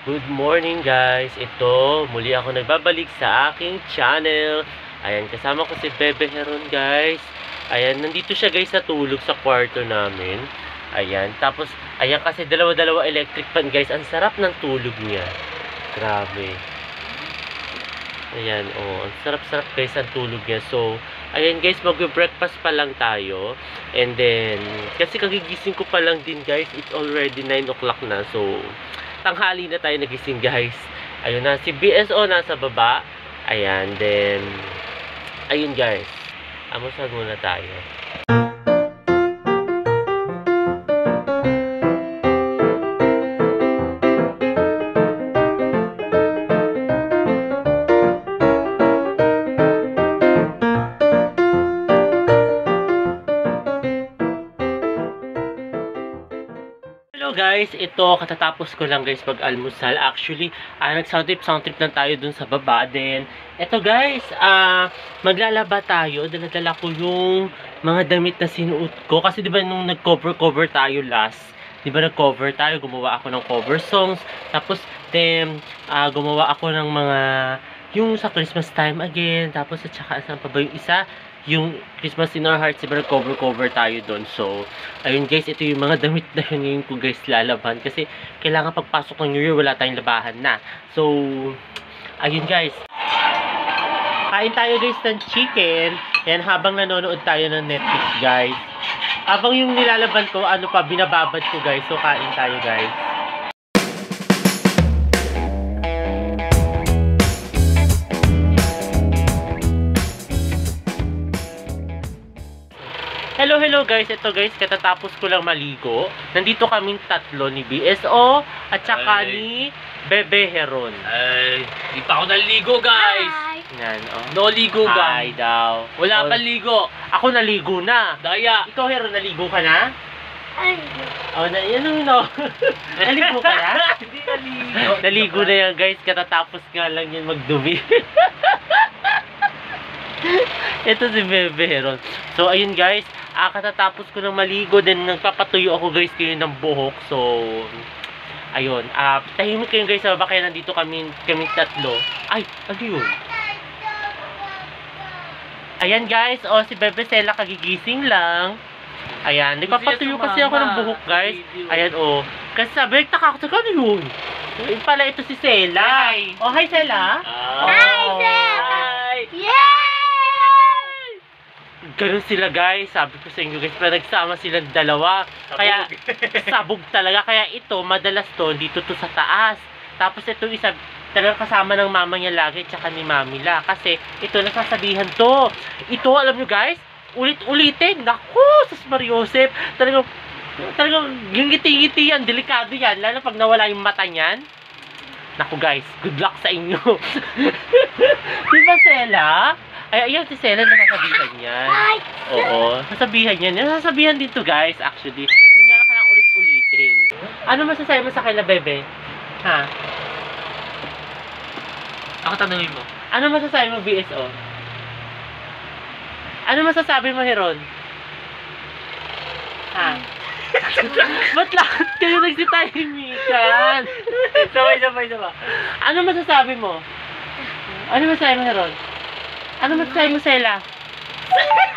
Good morning guys! Ito, muli ako nagbabalik sa aking channel. Ayan, kasama ko si Bebe Heron guys. Ayan, nandito siya guys natulog sa kwarto namin. Ayan, tapos, ayan kasi dalawa-dalawa electric fan guys. Ang sarap ng tulog niya. Grabe. Ayan, oh, ang sarap-sarap guys ang tulog niya. So, ayan guys, mag-breakfast pa lang tayo. And then, kasi kagigising ko pa lang din guys. It's already 9 o'clock na. So, tanghali na tayo nagising guys. Ayun na, si BSO nasa baba. Ayan, then ayun guys, amusag muna tayo. Guys, ito katatapos ko lang guys pag-almusal. Actually, nag-sound trip lang tayo dun sa baba. Then, ito guys, maglalaba tayo. Dala-dala ko yung mga damit na sinuot ko. Kasi diba nung nag-cover tayo last, diba nag-cover tayo, gumawa ako ng cover songs. Tapos, then, gumawa ako ng mga, yung sa Christmas time again. Tapos, at saka, saan pa ba yung isa? Yung Christmas in Our Hearts, diba nag-cover tayo doon. So, ayun guys, ito yung mga damit na yun ngayon ko guys lalaban. Kasi, kailangan pagpasok ng New Year, wala tayong labahan na. So, ayun guys. Kain tayo guys ng chicken. Yan, habang nanonood tayo ng Netflix guys. Habang yung nilalaban ko, ano pa, binababad ko guys. So, kain tayo guys. Hello guys, ito guys, katatapos ko lang maligo. Nandito kaming tatlo ni BSO at saka ni Bebe Heron. Ay, di pa ako naligo guys. Yan, oh. No ligo Hi guys. daw. Wala pang ligo. Ako naligo na. Daya. Ikaw Heron, naligo ka na? Oh, yan no. Naligo ka na? Hindi naligo. Naligo na yan guys, katatapos nga lang yan magdumi. Ito si Bebe Heron. So, ayun guys, katatapos ko ng maligo, then nagpapatuyo ako guys kayo ng buhok. So, ayun. Tahimik kayo guys sa baba, kaya nandito kami tatlo. Ay, ano yun? Ayan guys, si Bebe Sela kagigising lang. Ayan, nagpapatuyo kasi ako ng buhok guys. Ayan kasi sabi, nagtaka ako, ano yun? Yung pala ito si Sela. Hi. Hi Sela. Hi Sela. Yay! Ganun sila guys, sabi ko sa inyo guys, pero nagsama silang dalawa. Kaya, sabog talaga. Kaya ito, madalas to, dito to sa taas. Tapos ito isa, talagang kasama ng mama niya lagi, tsaka ni mami la. Kasi, ito, nasasabihan to. Ito, alam nyo guys, ulit-ulitin. Naku, sus Mariosep. Talagang, yung ngiti-ngiti yan, delikado yan. Lalo pag nawala yung mata niyan. Naku guys, good luck sa inyo. Diba Sela? Ay, ayan si Sela, nasasabihan yan. Oo, nasasabihan yan. Nasasabihan dito guys, actually. Hindi nga lang ulit-ulitin. Ano masasabi mo sa kanila, Bebe? Ha? Ako tanungin mo. Ano masasabi mo, BSO? Ano masasabi mo, Heron? Ha? Ba't lahat kayo nagsitahimikan? Sabay. Ano masasabi mo? Ano masasabi mo, Heron? Ano masasabi mo, Sela?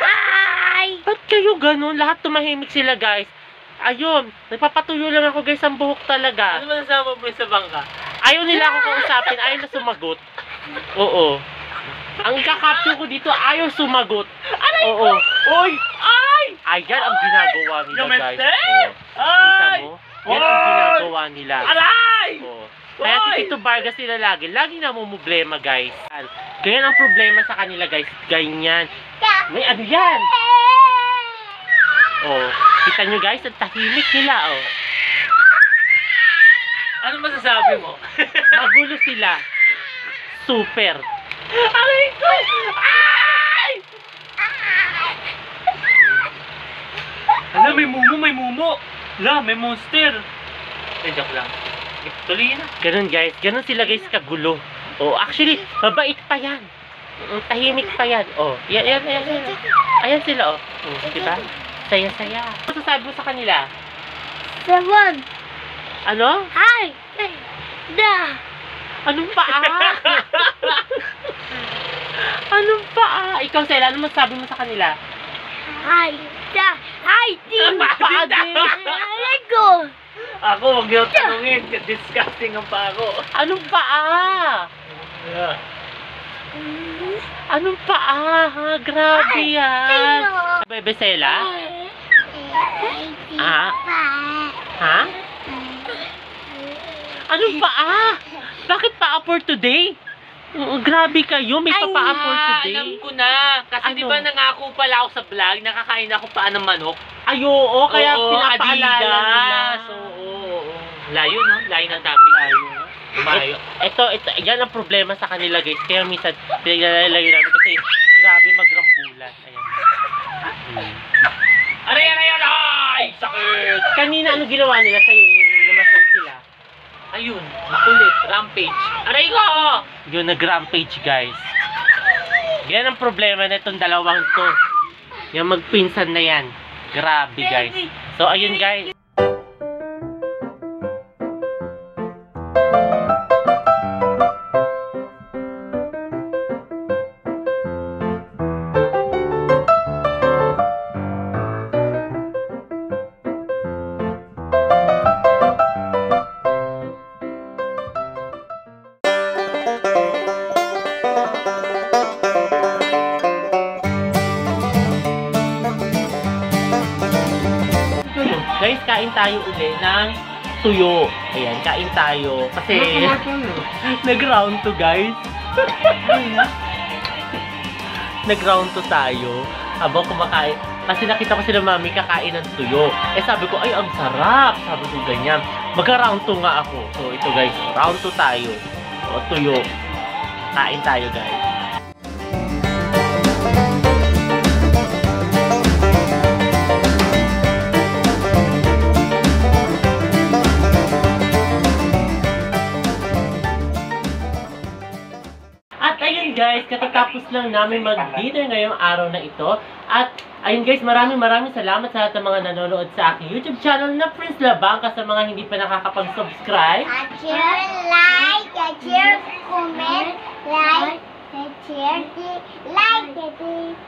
Hi! Ba't kayo ganun? Lahat tumahimik sila, guys. Ayun, nagpapatuyo lang ako, guys, ang buhok talaga. Ano masasabi mo sa bangka? Ayaw nila ako kausapin, ayaw na sumagot. Oo. Ang kakapyo ko dito, ayaw sumagot. Oo. Oy! Ay! Ayan ang ginagawa nila, guys. Kita mo? Yan ang ginagawa nila. Aray! Kaya si Tito Vargas sila lagi namumblema, guys. Ganyan ang problema sa kanila, guys. Ganyan. May ano yan? Kita nyo, guys, ang tahimik nila, Ano masasabi mo? Magulo sila. Super. Aray ko! Ay! Ala, may mumo. Ala, may monster. Joke lang. Tuloy na. Ganun, guys. Ganun sila, guys, kagulo. Actually, mabait pa yan. Tahimik pa yan. Yan. Ayan sila, diba? Saya-saya. Ano sasabi mo sa kanila? Seven. Ano? Hi! Da. Anong paa? Anong paa? Ikaw, Sela, ano masabi mo sa kanila? Hi. Da. Hi, team. Anong paa din? Let's go. Ako, huwag niyo tanungin. Disgusting ang pa ako. Anong paa? Anong paa? Ha? Grabe yan. Bebe Sela? Ah? Ha? Anong paa? Bakit paa for today? Grabe kayo, may papaa for today. Alam ko na. Kasi Ano? di ba nangako pala ako sa vlog, nakakain ako paa ng manok. Ay, oo, kaya Oo, pinapaalala nila. Adidas. Oo. Layo, no? Layo ng topic. Lumayo. Ito, yan ang problema sa kanila, guys. Kaya minsan, pinaglalayo namin kasi grabe magrambulan. Ayan. Aray! Ay! Sakit! Kanina, ano ginawa nila sa'yo? Namasal sila. Ayun, makulit. Rampage. Aray ko! Yung nag-rampage, guys. Yan ang problema na itong dalawang to. Yung magpinsan na yan. Grabe, guys. So, ayun, guys. Guys, kain tayo uli ng tuyo. Ayan, kain tayo. Kasi, nag-round to, guys. Nag-round to tayo. Habang kumakain. Kasi nakita ko sila mami kakain ng tuyo. Eh, sabi ko, ay, ang sarap. Sabi ko, ganyan. Mag-round to nga ako. So, ito, guys. Round to tayo. O, tuyo. Kain tayo, guys. At ayun guys, katatapos lang namin mag-dinner ngayong araw na ito. At ayun guys, maraming salamat sa lahat ng mga nanonood sa aking YouTube channel na Prince Labangka. Sa mga hindi pa nakakapag-subscribe. At share, like, at share, comment, like, at share, like,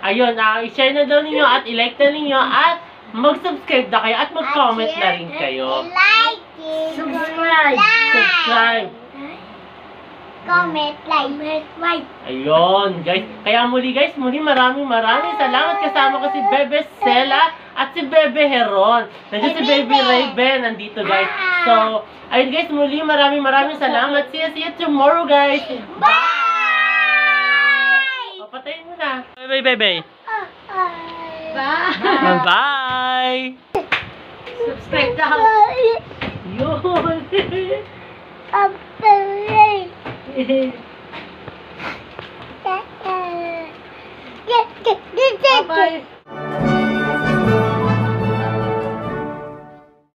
Ayun, i-share na daw ninyo at i-like na ninyo at mag-subscribe na kayo at mag-comment na rin kayo. Like, subscribe, Subscribe. comment, like. Ayun, guys. Kaya muli guys, maraming salamat. Kasama ko si Bebe Sela at si Bebe Heron. Nandiyan si Baby Raven. Nandito guys. So, ayun guys, muli maraming salamat. See you tomorrow guys. Bye! O, patayin mo na. Bye, Bebe. Bye! Bye! Subscribe daw. Yun. Bye-bye.